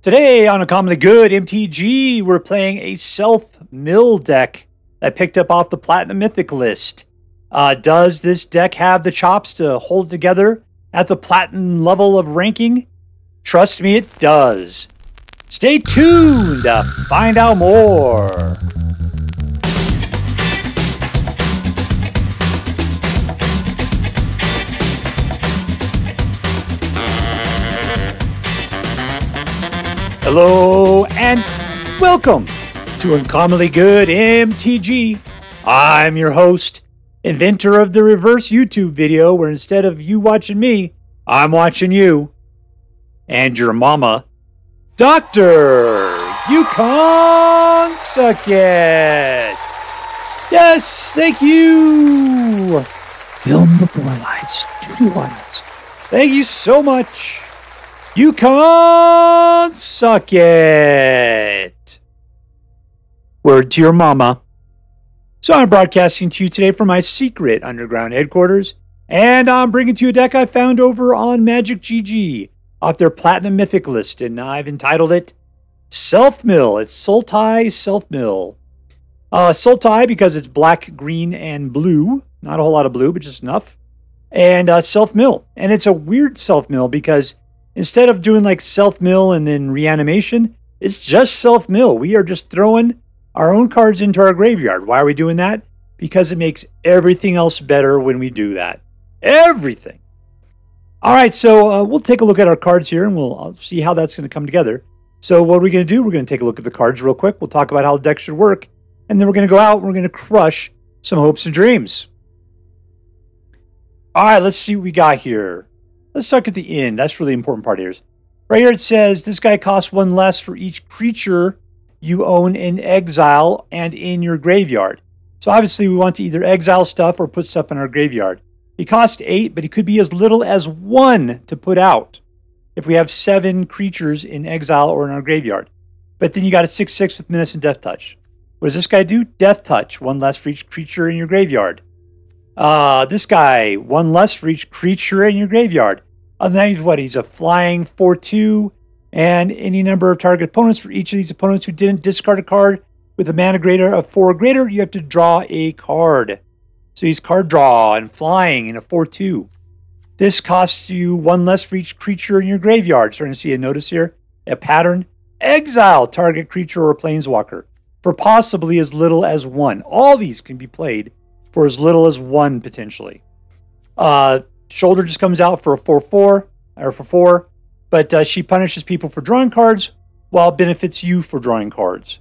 Today on Uncommonly Good MTG, we're playing a self-mill deck I picked up off the Platinum Mythic list. Does this deck have the chops to hold together at the Platinum level of ranking? Trust me, it does. Stay tuned to find out more. Hello and welcome to Uncommonly Good MTG. I'm your host, inventor of the reverse YouTube video where instead of you watching me, I'm watching you. And your mama, Dr. Yukon Suck It. Yes, thank you. Film before lights, studio audience. Thank you so much. You can't suck it. Word to your mama. So I'm broadcasting to you today from my secret underground headquarters, and I'm bringing to you a deck I found over on Magic GG off their Platinum Mythic list, and I've entitled it Self-Mill. It's Sultai Self-Mill. Sultai because it's black, green, and blue. Not a whole lot of blue, but just enough. And Self-Mill. And it's a weird Self-Mill because instead of doing like self-mill and then reanimation, it's just self-mill. We are just throwing our own cards into our graveyard. Why are we doing that? Because it makes everything else better when we do that. Everything. All right, so we'll take a look at our cards here and we'll see how that's going to come together. So what are we going to do? We're going to take a look at the cards real quick. We'll talk about how the deck should work. And then we're going to go out and we're going to crush some hopes and dreams. All right, let's see what we got here. Let's start at the end. That's really the important part here. Right here it says, this guy costs one less for each creature you own in exile and in your graveyard. So obviously we want to either exile stuff or put stuff in our graveyard. He costs 8, but he could be as little as 1 to put out if we have 7 creatures in exile or in our graveyard. But then you got a 6/6 with Menace and Death Touch. What does this guy do? Death Touch. 1 less for each creature in your graveyard. This guy, 1 less for each creature in your graveyard. Other than that, he's what? He's a flying 4/2, and any number of target opponents. For each of these opponents who didn't discard a card with a mana greater of 4 or greater, you have to draw a card. So he's card draw and flying in a 4/2. This costs you 1 less for each creature in your graveyard. Starting to see a notice here, a pattern. Exile target creature or planeswalker for possibly as little as 1. All these can be played for as little as 1 potentially. Sheoldred just comes out for a 4/4, or for 4, but she punishes people for drawing cards while it benefits you for drawing cards.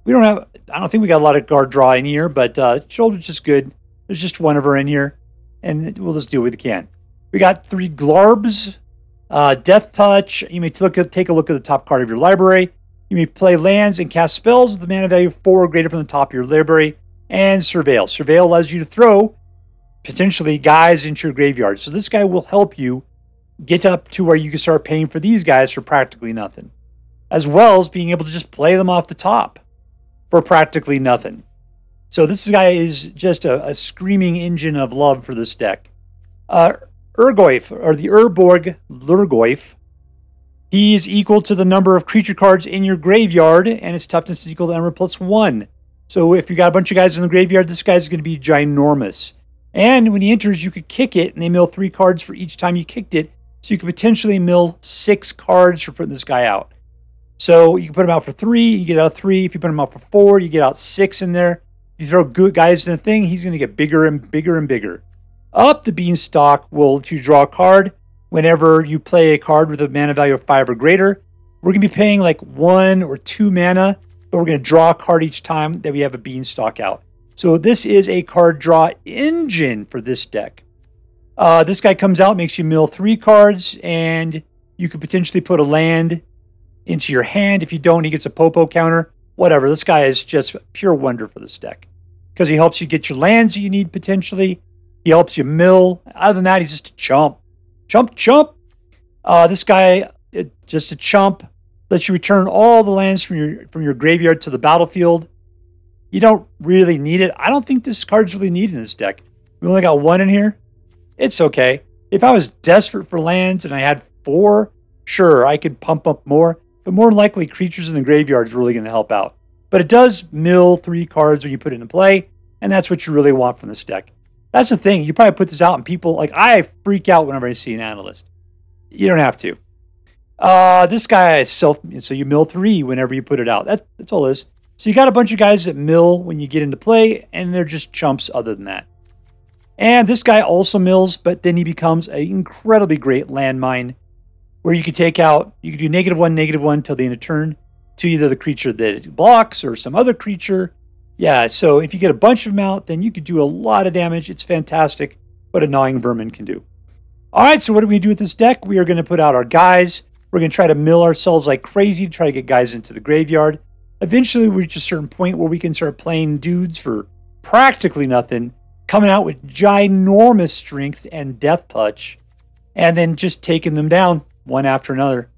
I don't think we got a lot of card draw in here, but Sheoldred's just good. There's just 1 of her in here, and we'll just deal with what we can. We got 3 Glarbs, Death Touch. You may take a look at the top card of your library. You may play lands and cast spells with a mana value of 4 or greater from the top of your library, and Surveil. Surveil allows you to throw potentially guys into your graveyard. So this guy will help you get up to where you can start paying for these guys for practically nothing, as well as being able to just play them off the top for practically nothing. So this guy is just a screaming engine of love for this deck. Urgoyf, or the Urborg Lhurgoyf, he is equal to the number of creature cards in your graveyard, and his toughness is equal to number +1. So if you got a bunch of guys in the graveyard, this guy's going to be ginormous. And when he enters, you could kick it, and they mill 3 cards for each time you kicked it. So you could potentially mill 6 cards for putting this guy out. So you can put him out for 3, you get out 3. If you put him out for 4, you get out 6 in there. If you throw good guys in the thing, he's going to get bigger and bigger and bigger. Up the Beanstalk will let you draw a card whenever you play a card with a mana value of 5 or greater. We're going to be paying like 1 or 2 mana, but we're going to draw a card each time that we have a Beanstalk out. So this is a card draw engine for this deck. This guy comes out, makes you mill 3 cards, and you could potentially put a land into your hand. If you don't, he gets a Popo counter. Whatever. This guy is just pure wonder for this deck because he helps you get your lands that you need potentially. He helps you mill. Other than that, he's just a chump. Chump. This guy, just a chump, lets you return all the lands from your graveyard to the battlefield. You don't really need it. I don't think this card's really needed in this deck. We only got 1 in here. It's okay. If I was desperate for lands and I had 4, sure, I could pump up more. but more than likely creatures in the graveyard is really going to help out. But it does mill 3 cards when you put it into play, and that's what you really want from this deck. That's the thing. You probably put this out and people, like, I freak out whenever I see an analyst. You don't have to. This guy is so you mill 3 whenever you put it out. That's all it is. So you got a bunch of guys that mill when you get into play, and they're just chumps other than that. And this guy also mills, but then he becomes an incredibly great landmine where you can take out, you can do -1/-1 till the end of turn to either the creature that it blocks or some other creature. Yeah, so if you get a bunch of them out, then you could do a lot of damage. It's fantastic what a Gnawing Vermin can do. All right, so what do we do with this deck? We are going to put out our guys. We're going to try to mill ourselves like crazy to try to get guys into the graveyard. Eventually, we reach a certain point where we can start playing dudes for practically nothing, coming out with ginormous strength and death touch, and then just taking them down one after another.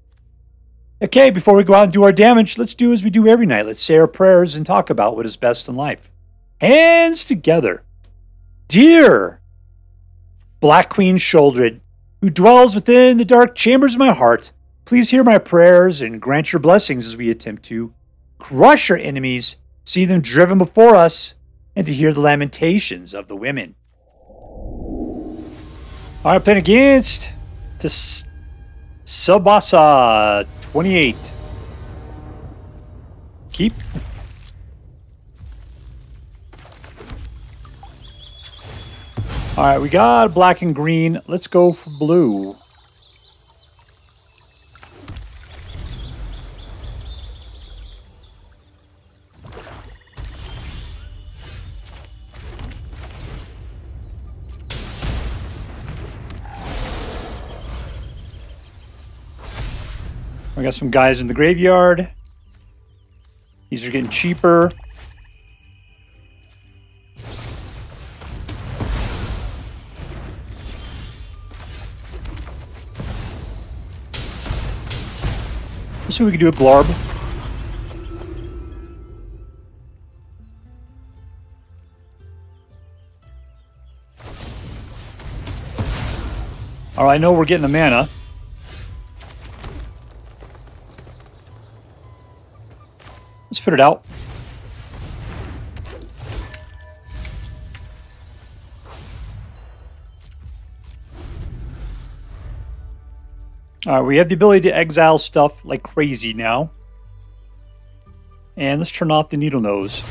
Okay, before we go out and do our damage, let's do as we do every night. Let's say our prayers and talk about what is best in life. Hands together. Dear Black Queen Sheoldred, who dwells within the dark chambers of my heart, please hear my prayers and grant your blessings as we attempt to crush our enemies, see them driven before us, and to hear the lamentations of the women. All right, playing against Sabasa 28. Keep. All right, we got black and green. Let's go for blue. We got some guys in the graveyard. These are getting cheaper. Let's see what we can do with Glarb. All right, I know we're getting a mana. Let's put it out. All right, we have the ability to exile stuff like crazy now. And let's turn off the needle nose.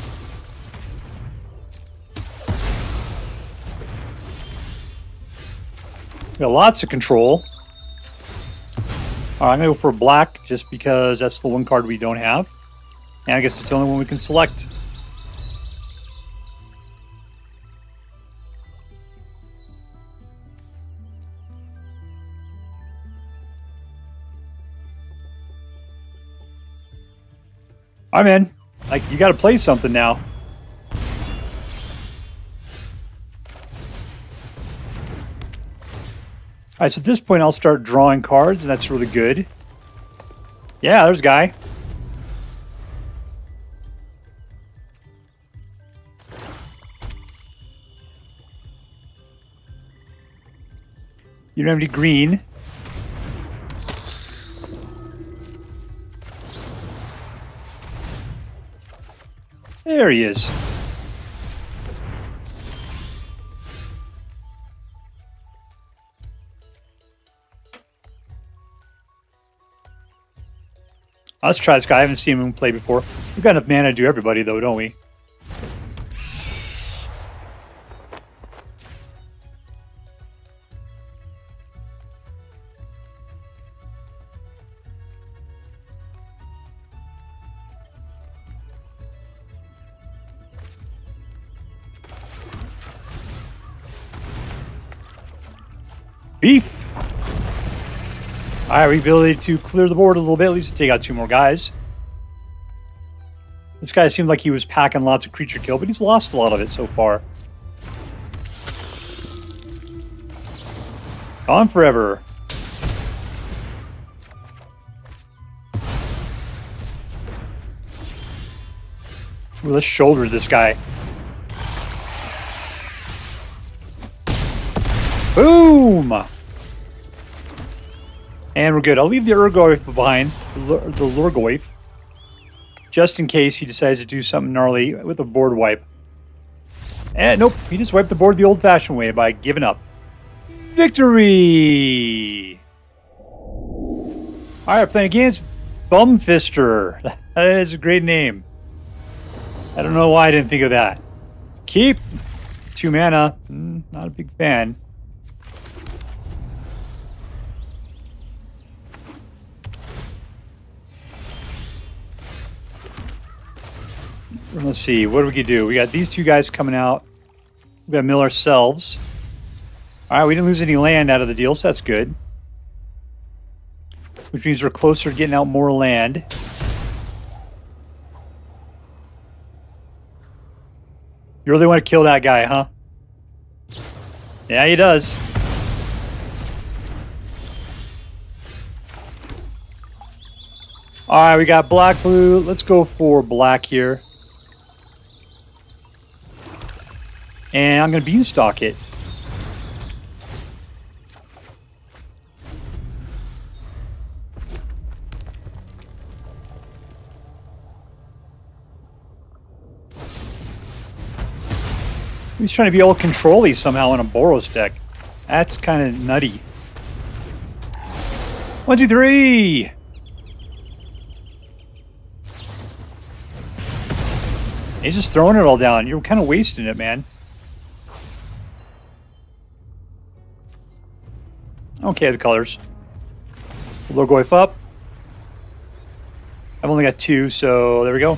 We got lots of control. All right, I'm going to go for black just because that's the one card we don't have. And I guess it's the only one we can select. All right, man. Like, you got to play something now. All right, so at this point, I'll start drawing cards, and that's really good. Yeah, there's a guy. You don't have any green. There he is. Let's try this guy. I haven't seen him play before. We've got enough mana to do everybody, though, don't we? Beef! Alright, we ability to clear the board a little bit, at least to take out 2 more guys. This guy seemed like he was packing lots of creature kill, but he's lost a lot of it so far. Gone forever. Ooh, let's shoulder this guy. Boom! And we're good. I'll leave the Urborg behind, the Lhurgoyf, just in case he decides to do something gnarly with a board wipe. And nope, he just wiped the board the old-fashioned way by giving up. Victory! Alright, playing against Bumfister. That is a great name. I don't know why I didn't think of that. Keep. 2 mana. Not a big fan. Let's see, what do we do? We got these 2 guys coming out. We got to mill ourselves. Alright, we didn't lose any land out of the deal, so that's good. Which means we're closer to getting out more land. You really want to kill that guy, huh? Yeah, he does. Alright, we got black, blue. Let's go for black here. And I'm going to beanstalk it. He's trying to be able to control these somehow in a Boros deck. That's kind of nutty. 1, 2, 3! He's just throwing it all down. You're kind of wasting it, man. Okay, the colors. Lhurgoyf up. I've only got 2, so there we go.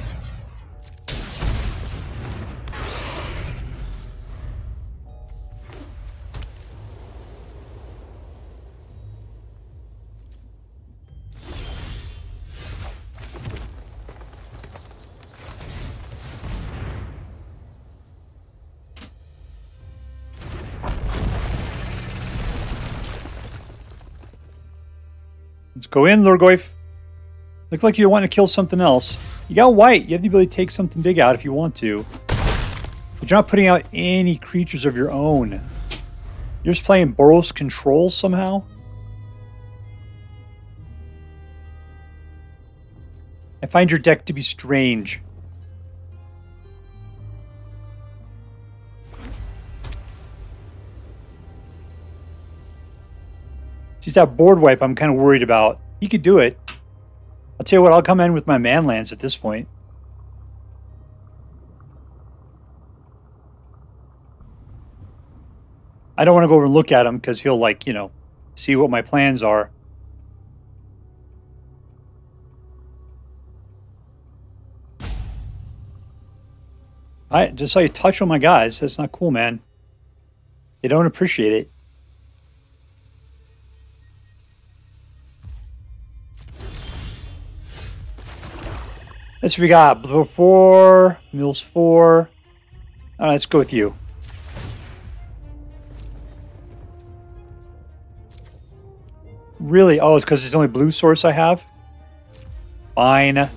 Let's go in, Lhurgoyf. Looks like you want to kill something else. You got white. You have the ability to take something big out if you want to. But you're not putting out any creatures of your own. You're just playing Boros control somehow? I find your deck to be strange. Just that board wipe I'm kind of worried about. He could do it. I'll tell you what, I'll come in with my manlands at this point. I don't want to go over and look at him because he'll, like, you know, see what my plans are. I just saw you touch on my guys. That's not cool, man. They don't appreciate it. That's what we got. Blue 4, Mills 4. Let's go with you. Really? Oh, it's because it's the only blue source I have? Fine.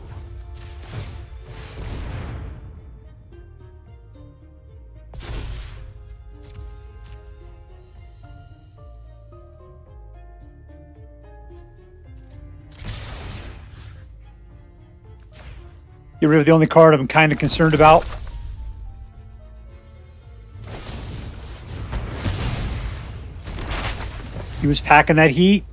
Get rid of the only card I'm kind of concerned about. He was packing that heat.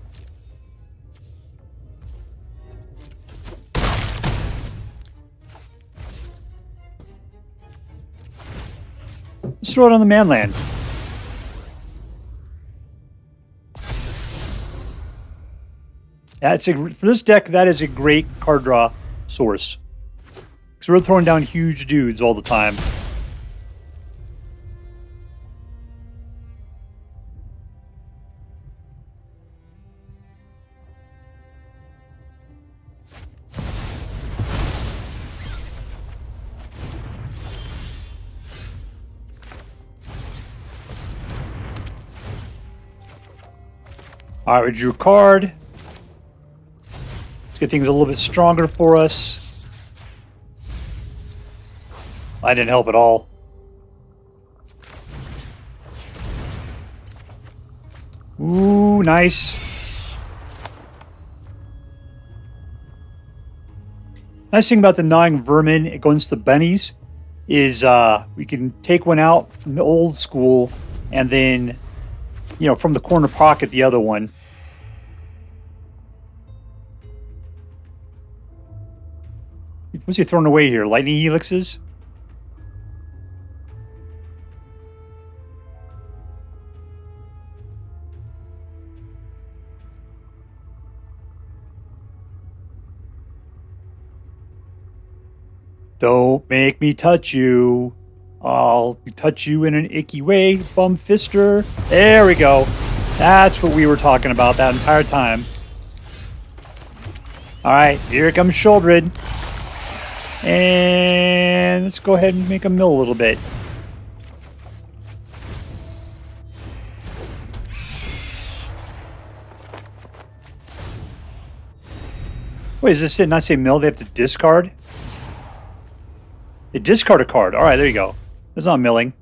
Let's throw it on the manland. That's for this deck, that is a great card draw source. Because we're throwing down huge dudes all the time. Alright, we drew a card. Let's get things a little bit stronger for us. I didn't help at all. Ooh, nice. Nice thing about the Gnawing Vermin against the bunnies is we can take one out from the old school and then, you know, from the corner pocket the other one. What's he throwing away here? Lightning helixes? Don't make me touch you. I'll touch you in an icky way, Bumfister. There we go. That's what we were talking about that entire time. Alright, here comes Sheoldred. And let's go ahead and make him mill a little bit. Wait, does this not say mill? They have to discard? They discard a card. Alright, there you go. It's not milling.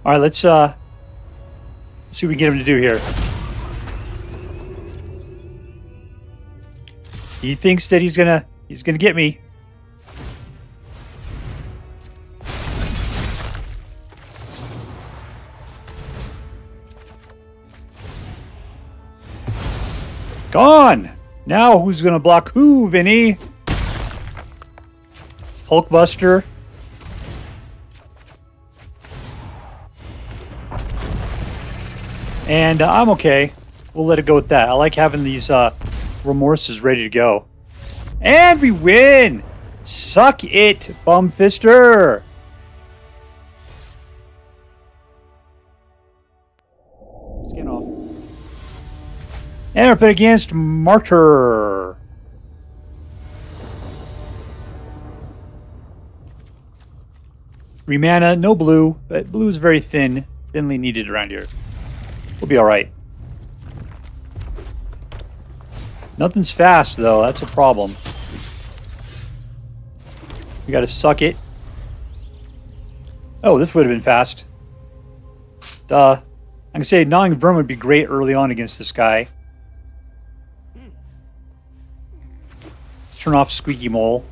Alright, let's see what we can get him to do here. He thinks that he's gonna get me. Gone! Now who's gonna block who, Vinny? Hulkbuster. And I'm okay. We'll let it go with that. I like having these remorses ready to go. And we win! Suck it, Bumfister! Skin off. And we're put against Martyr. Three mana, no blue, but blue is very thinly needed around here. We'll be alright. Nothing's fast, though. That's a problem. We gotta suck it. Oh, this would have been fast. Duh. I can say Gnawing Vermin would be great early on against this guy. Let's turn off Squeaky Mole.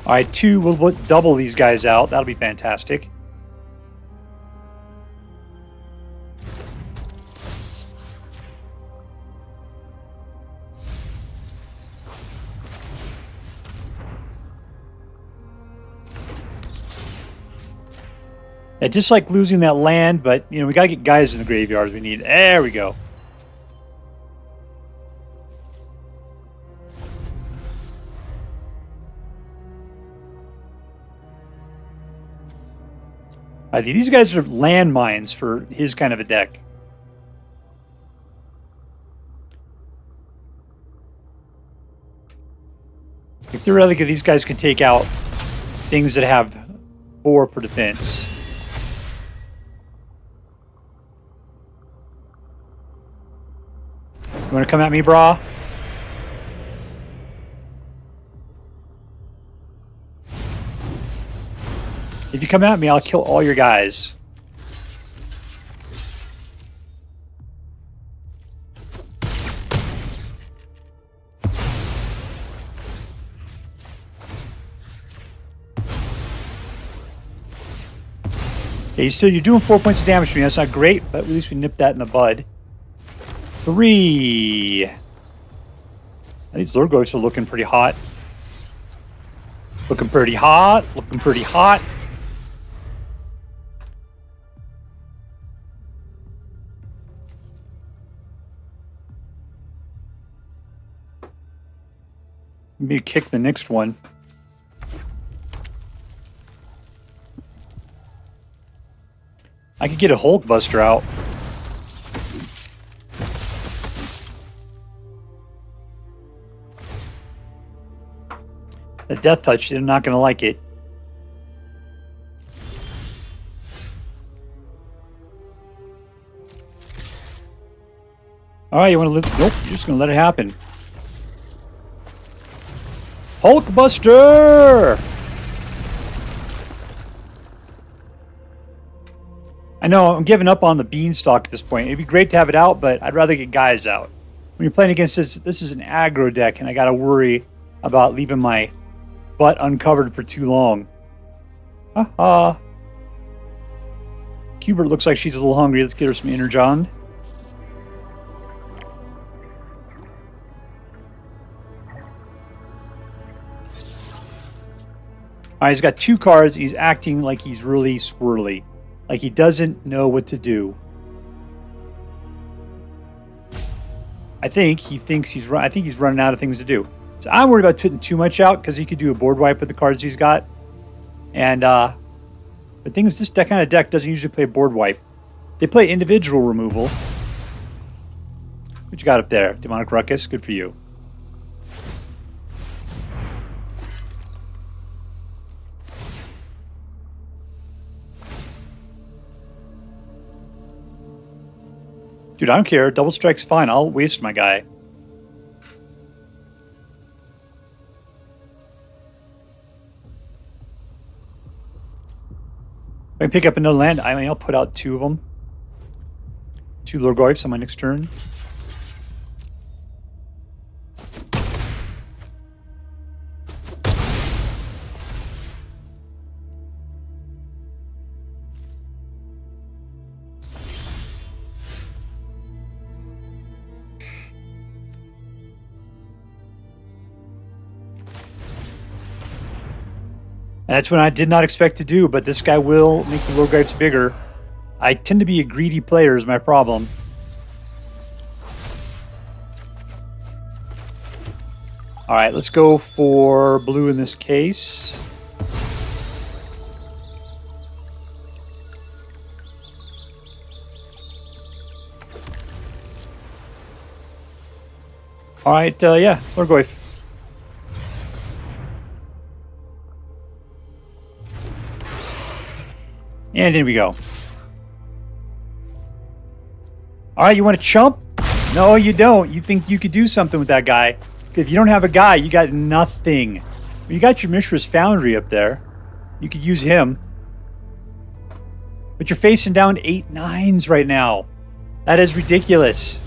Alright, 2, we'll double these guys out. That'll be fantastic. I dislike losing that land, but, you know, we gotta get guys in the graveyards we need. There we go. I think these guys are landmines for his kind of a deck. Theoretically, these guys can take out things that have 4 for defense. You want to come at me, brah? If you come at me, I'll kill all your guys. Okay, you're doing 4 points of damage to me. That's not great, but at least we nipped that in the bud. 3. These Lhurgoyfs are looking pretty hot. Looking pretty hot. Looking pretty hot. Maybe kick the next one. I could get a Hulkbuster out. The Death Touch, they're not going to like it. Alright, you want to live? Nope, you're just going to let it happen. Hulkbuster! I know, I'm giving up on the Beanstalk at this point. It'd be great to have it out, but I'd rather get guys out. When you're playing against this is an aggro deck, and I got to worry about leaving my butt uncovered for too long. Haha. Cubert looks like she's a little hungry. Let's get her some Energon. Alright, he's got 2 cards. He's acting like he's really squirrely. Like he doesn't know what to do. I think he thinks he's running out of things to do. So I'm worried about putting too much out because he could do a board wipe with the cards he's got. And the thing is, this kind of deck doesn't usually play board wipe. They play individual removal. What you got up there? Demonic Ruckus? Good for you. Dude, I don't care. Double strike's fine. I'll waste my guy. If I can pick up another land, I mean, I'll put out 2 of them. 2 Lhurgoyfs on my next turn. That's what I did not expect to do, but this guy will make the Lhurgoyfs bigger. I tend to be a greedy player is my problem. Alright, let's go for blue in this case. Alright, yeah, Lhurgoyf. And in we go. Alright, you want to chump? No, you don't. You think you could do something with that guy. If you don't have a guy, you got nothing. You got your Mishra's Foundry up there. You could use him. But you're facing down 8 9s right now. That is ridiculous.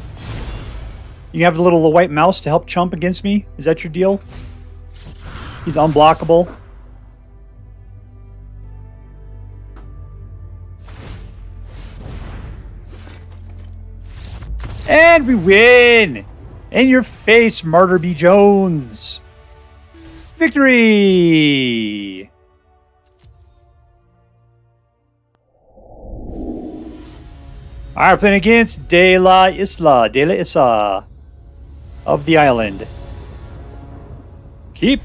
You have a little white mouse to help chump against me? Is that your deal? He's unblockable. And we win! In your face, Martyr B. Jones! Victory! Alright, playing against De La Isla of the island. Keep.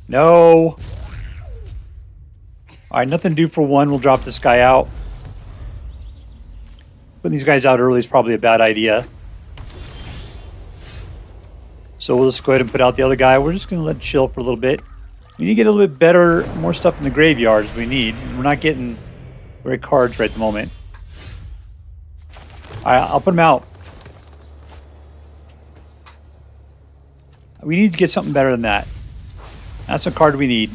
No. Alright, nothing to do for 1. We'll drop this guy out. Putting these guys out early is probably a bad idea. So we'll just go ahead and put out the other guy. We're just going to let it chill for a little bit. We need to get a little bit better, more stuff in the graveyard as we need. We're not getting great cards right at the moment. Alright, I'll put them out. We need to get something better than that. That's a card we need.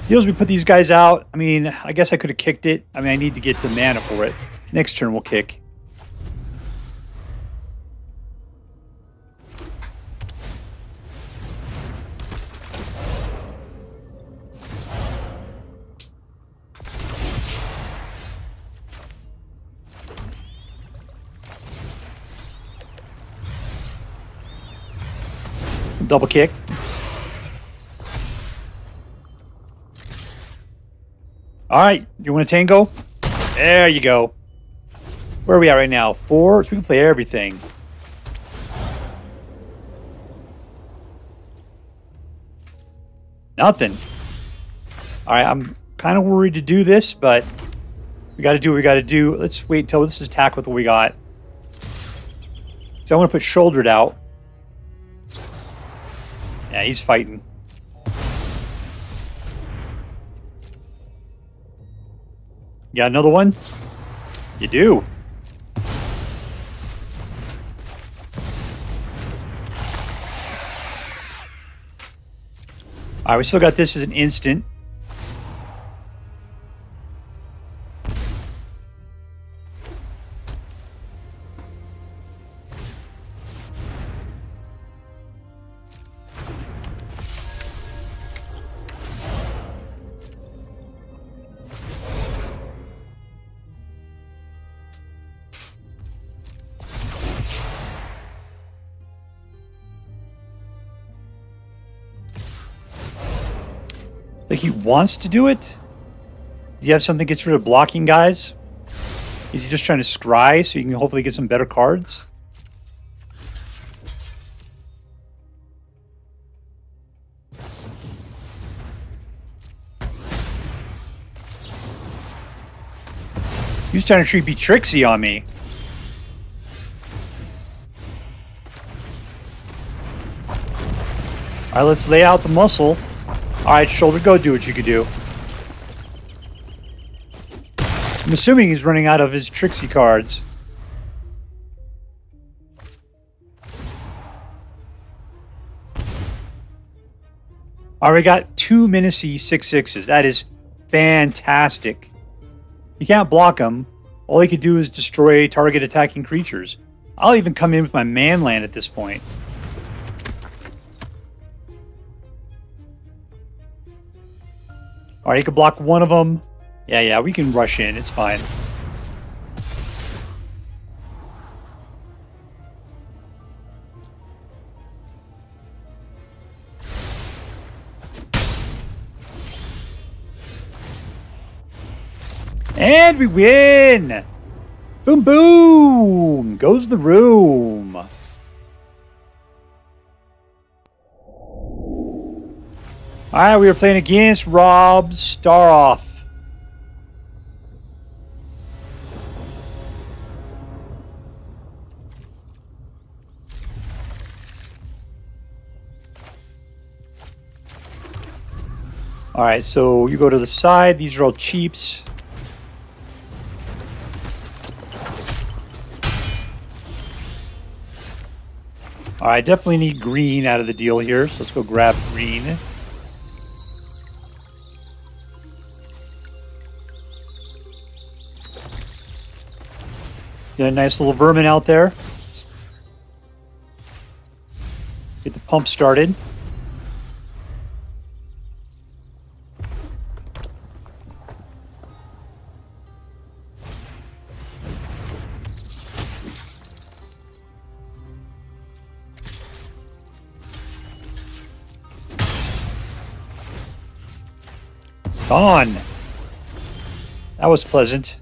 Deals we put these guys out. I mean, I guess I could have kicked it. I mean, I need to get the mana for it. Next turn we'll kick. Double kick. Alright, you want a tango? There you go. Where are we at right now? 4? So we can play everything. Nothing. Alright, I'm kind of worried to do this, but We got to do what we got to do. Let's wait until this is attack with what we got. So I want to put Sheoldred out. Yeah, he's fighting. You got another one? You do. Alright, we still got this as an instant. Like he wants to do it? Do you have something that gets rid of blocking guys? Is he just trying to scry so you can hopefully get some better cards? He was trying to be tricksy on me. Alright, let's lay out the muscle. Alright, Sheoldred, go do what you could do. I'm assuming he's running out of his tricksy cards. Alright, we got 2 Menacey 6/6s. That is fantastic. You can't block him. All he could do is destroy target attacking creatures. I'll even come in with my manland at this point. Alright, you can block one of them. Yeah, we can rush in. It's fine. And we win! Boom, boom! Goes the room. Alright, we are playing against Robstaroth. Alright, so you go to the side. These are all cheaps. Alright, definitely need green out of the deal here. So let's go grab green. Get a nice little vermin out there. Get the pump started. Gone. That was pleasant.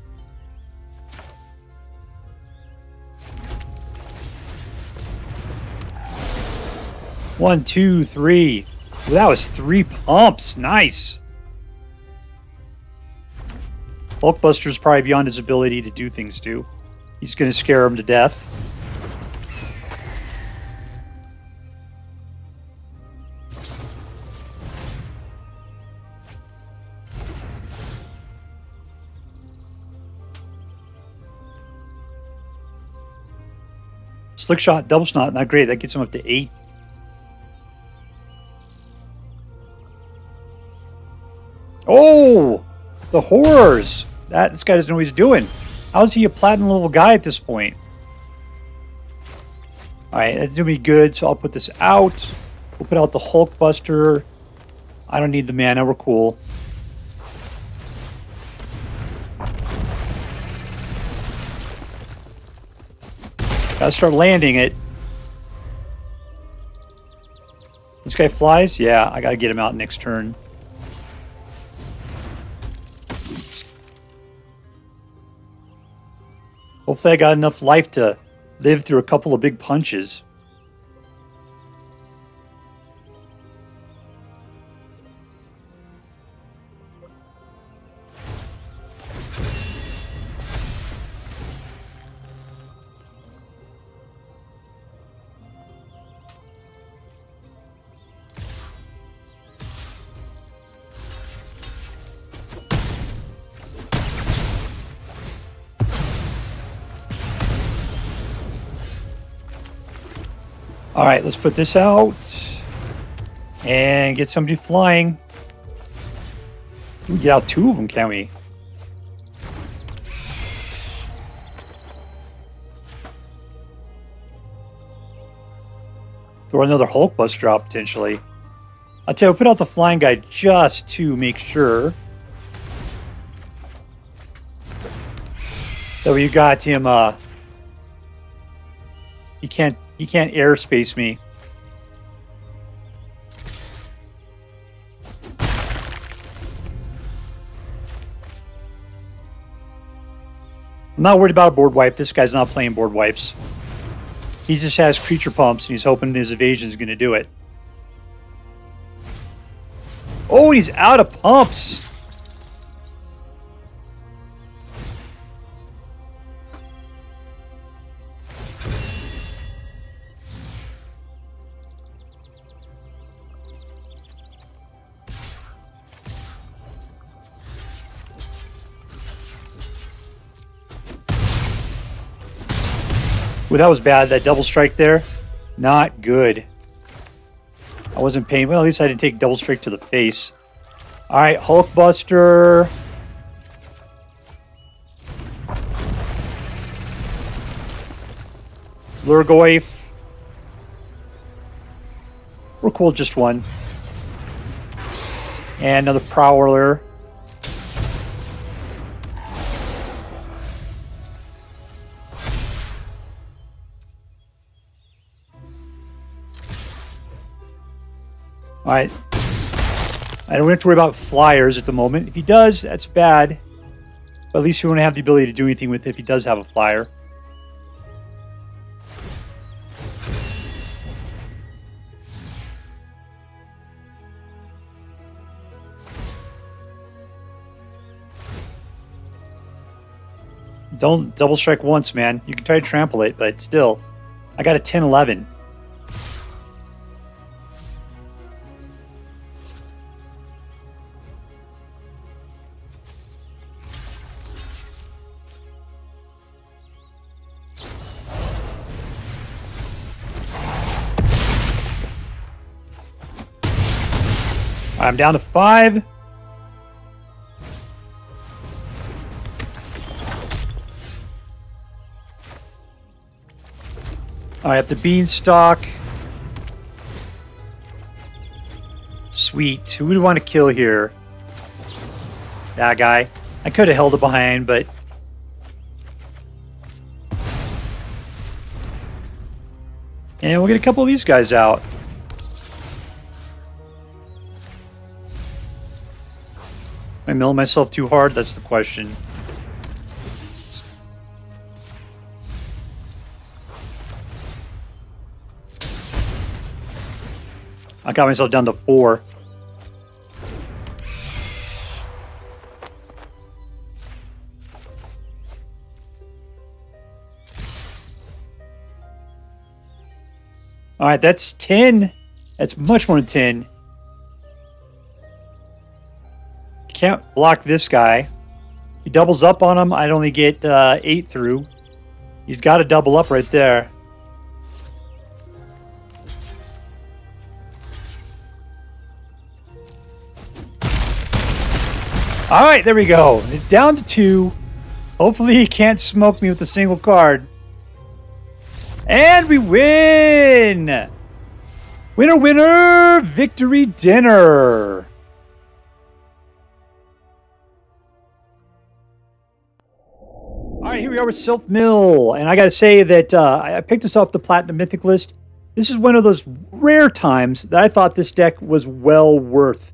One, two, three. Well, that was 3 pumps. Nice. Hulkbuster's probably beyond his ability to do things to. He's going to scare him to death. Slick shot, double shot, not great. That gets him up to 8. Oh! The horrors! This guy doesn't know what he's doing. How is he a platinum level guy at this point? Alright, that's doing me good, so I'll put this out. We'll put out the Hulkbuster. I don't need the mana, we're cool. Gotta start landing it. This guy flies? Yeah, I gotta get him out next turn. Hopefully I got enough life to live through a couple of big punches. All right, let's put this out and get somebody flying. We can get out 2 of them, can't we? Throw another Hulkbuster out potentially. I'll tell you, we'll put out the flying guy just to make sure that we got him. He can't airspace me. I'm not worried about a board wipe. This guy's not playing board wipes. He just has creature pumps, and he's hoping his evasion is going to do it. Oh, he's out of pumps. Ooh, that was bad. That double strike there, not good. I wasn't paying. Well, at least I didn't take double strike to the face. All right, Hulkbuster. Lhurgoyf. We're cool, just one. And another Prowler. All right. I don't have to worry about flyers at the moment. If he does, that's bad. But at least he won't have the ability to do anything with it if he does have a flyer. Don't double strike once, man. You can try to trample it, but still. I got a 10-11. I'm down to 5. I have the Beanstalk. Sweet. Who would we want to kill here? That guy. I could have held it behind, but... And we'll get a couple of these guys out. Am I milling myself too hard? That's the question. I got myself down to 4. All right, that's 10. That's much more than 10. Can't block this guy. He doubles up on him. I'd only get 8 through. He's got to double up right there. All right, there we go. It's down to 2. Hopefully he can't smoke me with a single card. And we win! Winner, winner! Victory dinner! All right, here we are with Sylph Mill. And I got to say that I picked this off the Platinum Mythic list. This is one of those rare times that I thought this deck was well worth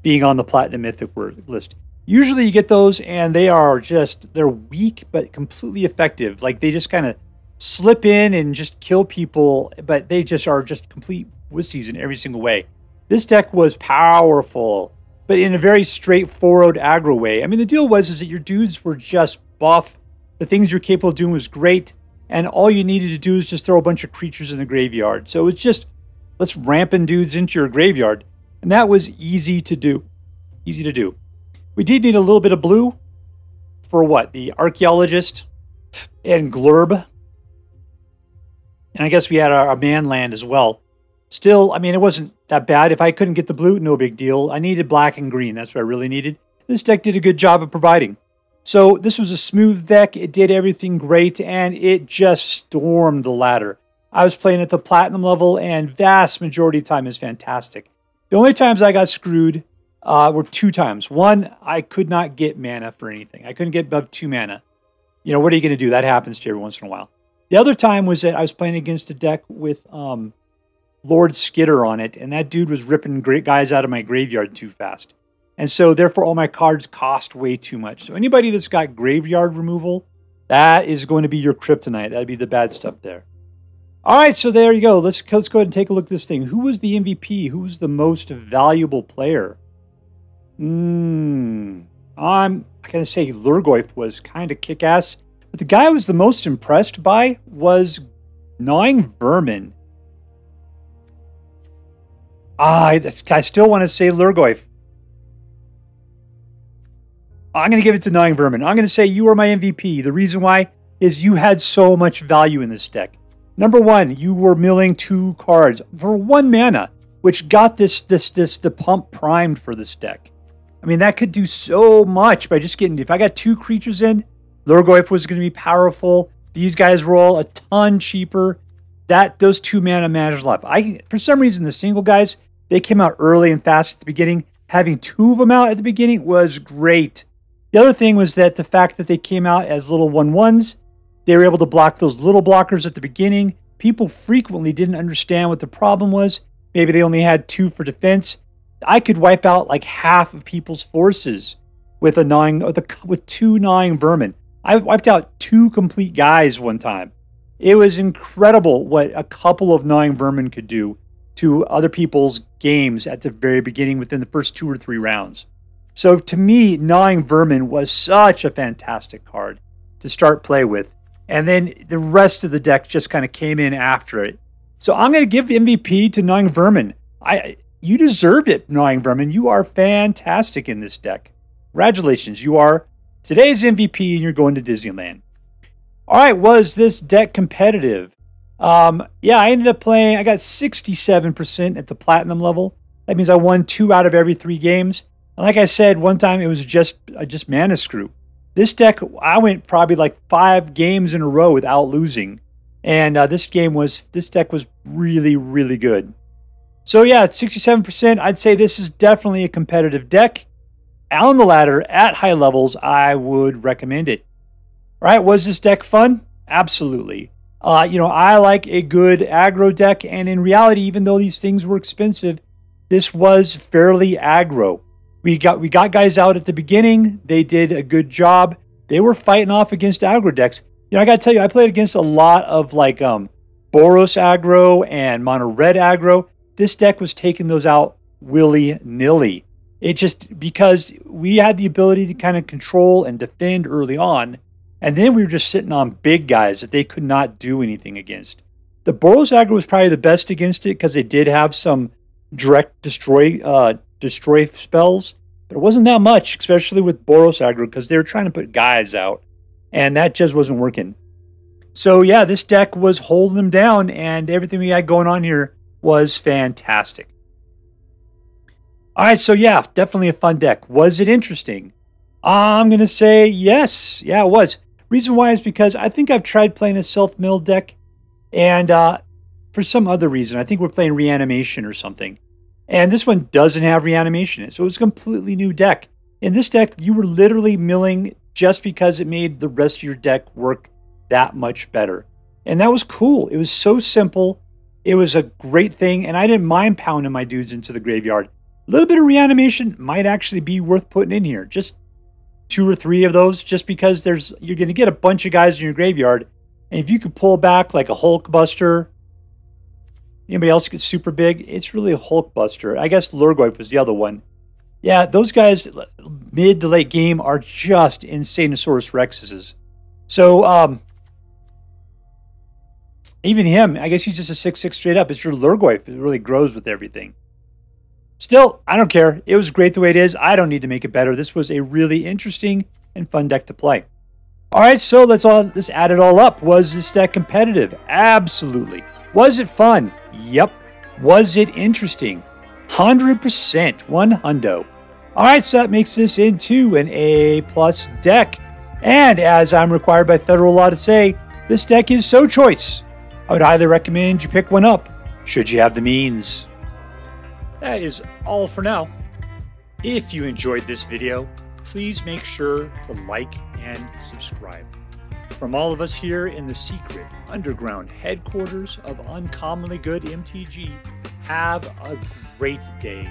being on the Platinum Mythic list. Usually you get those and they are just, they're weak but completely effective. Like they just kind of slip in and just kill people, but they just are just complete wussies in every single way. This deck was powerful, but in a very straightforward aggro way. I mean, the deal was is that your dudes were just buff. The things you're capable of doing was great, and all you needed to do is just throw a bunch of creatures in the graveyard. So it's just, let's ramping dudes into your graveyard. And that was easy to do. Easy to do. We did need a little bit of blue for what? The Archaeologist and Glarb. And I guess we had our man land as well. Still, I mean, it wasn't that bad. If I couldn't get the blue, no big deal. I needed black and green. That's what I really needed. This deck did a good job of providing. So this was a smooth deck. It did everything great, and it just stormed the ladder. I was playing at the platinum level, and vast majority of the time is fantastic. The only times I got screwed were 2 times. One, I could not get mana for anything. I couldn't get above 2 mana. You know, what are you going to do? That happens to you every once in a while. The other time was that I was playing against a deck with Lord Skitter on it, and that dude was ripping great guys out of my graveyard too fast. And so, therefore, all my cards cost way too much. So anybody that's got graveyard removal, that is going to be your kryptonite. That'd be the bad stuff there. All right, so there you go. Let's go ahead and take a look at this thing. Who was the MVP? Who was the most valuable player? I'm going to say Lhurgoyf was kind of kick-ass. But the guy I was the most impressed by was Gnawing Vermin. I still want to say Lhurgoyf. I'm going to give it to Gnawing Vermin. I'm going to say you are my MVP. The reason why is you had so much value in this deck. Number one, you were milling 2 cards for 1 mana, which got the pump primed for this deck. I mean, that could do so much by just getting... If I got 2 creatures in, Lhurgoyf was going to be powerful. These guys were all a ton cheaper. Those 2 mana matters a lot. For some reason, the single guys, they came out early and fast at the beginning. Having 2 of them out at the beginning was great. The other thing was that the fact that they came out as little 1/1s, they were able to block those little blockers at the beginning. People frequently didn't understand what the problem was. Maybe they only had 2 for defense. I could wipe out like half of people's forces with 2 Gnawing Vermin. I wiped out 2 complete guys one time. It was incredible what a couple of Gnawing Vermin could do to other people's games at the very beginning within the first 2 or 3 rounds. So to me, Gnawing Vermin was such a fantastic card to start play with. And then the rest of the deck just kind of came in after it. So I'm going to give MVP to Gnawing Vermin. You deserved it, Gnawing Vermin. You are fantastic in this deck. Congratulations. You are today's MVP and you're going to Disneyland. All right, was this deck competitive? Yeah, I ended up playing, I got 67% at the platinum level. That means I won 2 out of every 3 games. And like I said, one time it was just mana screw. This deck, I went probably like 5 games in a row without losing. And this deck was really, really good. So yeah, 67%. I'd say this is definitely a competitive deck. On the ladder, at high levels, I would recommend it. All right, was this deck fun? Absolutely. I like a good aggro deck, and in reality, even though these things were expensive, this was fairly aggro. We got guys out at the beginning. They did a good job. They were fighting off against aggro decks. I got to tell you, I played against a lot of like Boros aggro and mono red aggro. This deck was taking those out willy-nilly. It just, because we had the ability to kind of control and defend early on, and then we were just sitting on big guys that they could not do anything against. The Boros aggro was probably the best against it because they did have some direct destroy spells, but it wasn't that much, especially with Boros aggro, because they were trying to put guys out, and that just wasn't working. So yeah, this deck was holding them down, and everything we had going on here was fantastic. All right, so yeah, definitely a fun deck. Was it interesting? I'm going to say yes. Yeah, it was. Reason why is because I think I've tried playing a self-milled deck, and for some other reason, I think we're playing Reanimation or something. And this one doesn't have Reanimation in it, so it was a completely new deck. In this deck, you were literally milling just because it made the rest of your deck work that much better. And that was cool. It was so simple. It was a great thing, and I didn't mind pounding my dudes into the graveyard. A little bit of Reanimation might actually be worth putting in here. Just 2 or 3 of those, just because you're going to get a bunch of guys in your graveyard. And if you could pull back like a Hulkbuster, anybody else gets super big, it's really a Hulkbuster. I guess Lhurgoyf was the other one. Yeah, those guys mid to late game are just Insanosaurus Rexes. So, even him, I guess he's just a 6/6 straight up. It's your Lhurgoyf. It really grows with everything. Still, I don't care. It was great the way it is. I don't need to make it better. This was a really interesting and fun deck to play. All right, so let's add it all up. Was this deck competitive? Absolutely. Was it fun? Yep. Was it interesting? 100%, 100. All right, so that makes this into an A+ deck. And as I'm required by federal law to say, this deck is so choice. I would highly recommend you pick one up, should you have the means. That is all for now. If you enjoyed this video, please make sure to like and subscribe. From all of us here in the secret underground headquarters of Uncommonly Good MTG, have a great day.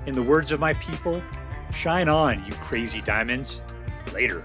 In the words of my people, shine on, you crazy diamonds. Later.